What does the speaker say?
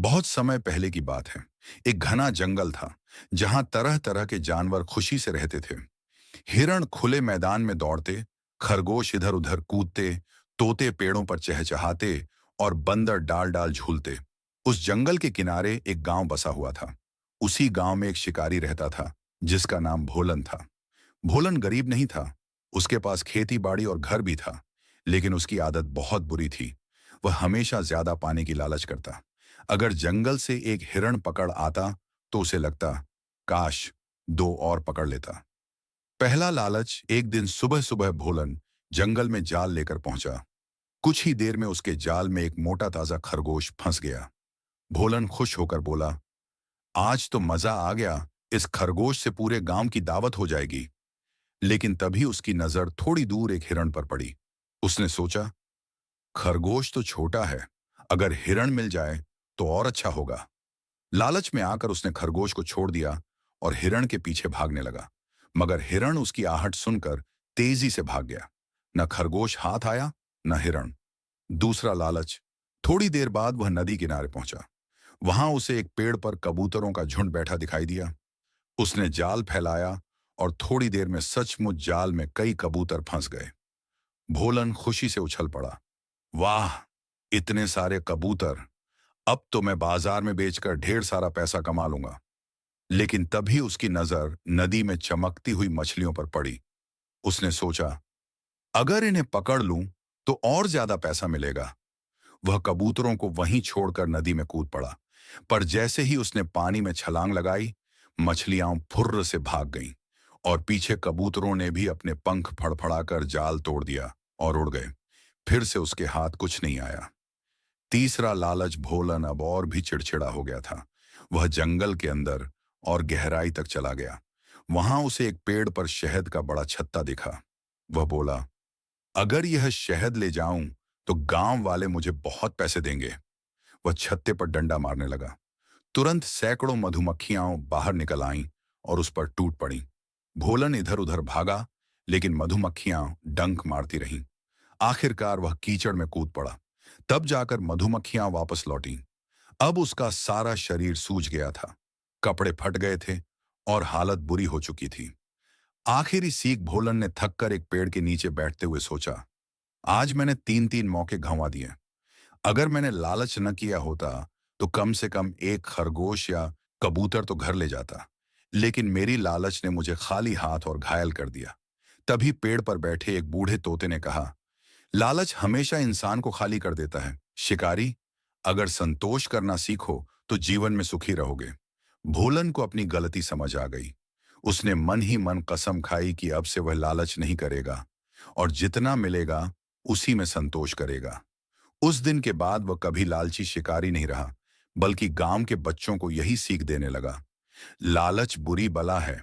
बहुत समय पहले की बात है। एक घना जंगल था जहां तरह तरह के जानवर खुशी से रहते थे। हिरण खुले मैदान में दौड़ते, खरगोश इधर उधर कूदते, तोते पेड़ों पर चहचहाते और बंदर डाल डाल झूलते। उस जंगल के किनारे एक गांव बसा हुआ था। उसी गांव में एक शिकारी रहता था जिसका नाम भोलन था। भोलन गरीब नहीं था। उसके पास खेती बाड़ी और घर भी था, लेकिन उसकी आदत बहुत बुरी थी। वह हमेशा ज्यादा पाने की लालच करता। अगर जंगल से एक हिरण पकड़ आता तो उसे लगता, काश दो और पकड़ लेता। पहला लालच, एक दिन सुबह सुबह भोलन जंगल में जाल लेकर पहुंचा। कुछ ही देर में उसके जाल में एक मोटा ताजा खरगोश फंस गया। भोलन खुश होकर बोला, आज तो मजा आ गया, इस खरगोश से पूरे गांव की दावत हो जाएगी। लेकिन तभी उसकी नजर थोड़ी दूर एक हिरण पर पड़ी। उसने सोचा, खरगोश तो छोटा है, अगर हिरण मिल जाए तो और अच्छा होगा। लालच में आकर उसने खरगोश को छोड़ दिया और हिरण के पीछे भागने लगा। मगर हिरण उसकी आहट सुनकर तेजी से भाग गया। न खरगोश हाथ आया, न हिरण। दूसरा लालच, थोड़ी देर बाद वह नदी किनारे पहुंचा। वहां उसे एक पेड़ पर कबूतरों का झुंड बैठा दिखाई दिया। उसने जाल फैलाया और थोड़ी देर में सचमुच जाल में कई कबूतर फंस गए। भोलन खुशी से उछल पड़ा, वाह, इतने सारे कबूतर! अब तो मैं बाजार में बेचकर ढेर सारा पैसा कमा लूंगा। लेकिन तभी उसकी नजर नदी में चमकती हुई मछलियों पर पड़ी। उसने सोचा, अगर इन्हें पकड़ लूं तो और ज्यादा पैसा मिलेगा। वह कबूतरों को वहीं छोड़कर नदी में कूद पड़ा। पर जैसे ही उसने पानी में छलांग लगाई, मछलियां फुर्र से भाग गईं और पीछे कबूतरों ने भी अपने पंख फड़फड़ाकर जाल तोड़ दिया और उड़ गए। फिर से उसके हाथ कुछ नहीं आया। तीसरा लालच, भोलन अब और भी चिड़चिड़ा हो गया था। वह जंगल के अंदर और गहराई तक चला गया। वहां उसे एक पेड़ पर शहद का बड़ा छत्ता दिखा। वह बोला, अगर यह शहद ले जाऊं तो गांव वाले मुझे बहुत पैसे देंगे। वह छत्ते पर डंडा मारने लगा। तुरंत सैकड़ों मधुमक्खियां बाहर निकल आईं और उस पर टूट पड़ीं। भोलन इधर उधर भागा, लेकिन मधुमक्खियां डंक मारती रहीं। आखिरकार वह कीचड़ में कूद पड़ा। तब जाकर मधुमक्खियां वापस लौटीं। अब उसका सारा शरीर सूज गया था, कपड़े फट गए थे और हालत बुरी हो चुकी थी। आखिरी सीख, भोलन ने थककर एक पेड़ के नीचे बैठते हुए सोचा, आज मैंने तीन तीन मौके गंवा दिए। अगर मैंने लालच न किया होता तो कम से कम एक खरगोश या कबूतर तो घर ले जाता। लेकिन मेरी लालच ने मुझे खाली हाथ और घायल कर दिया। तभी पेड़ पर बैठे एक बूढ़े तोते ने कहा, लालच हमेशा इंसान को खाली कर देता है। शिकारी, अगर संतोष करना सीखो तो जीवन में सुखी रहोगे। भोलन को अपनी गलती समझ आ गई। उसने मन ही मन कसम खाई कि अब से वह लालच नहीं करेगा और जितना मिलेगा उसी में संतोष करेगा। उस दिन के बाद वह कभी लालची शिकारी नहीं रहा, बल्कि गांव के बच्चों को यही सीख देने लगा, लालच बुरी बला है,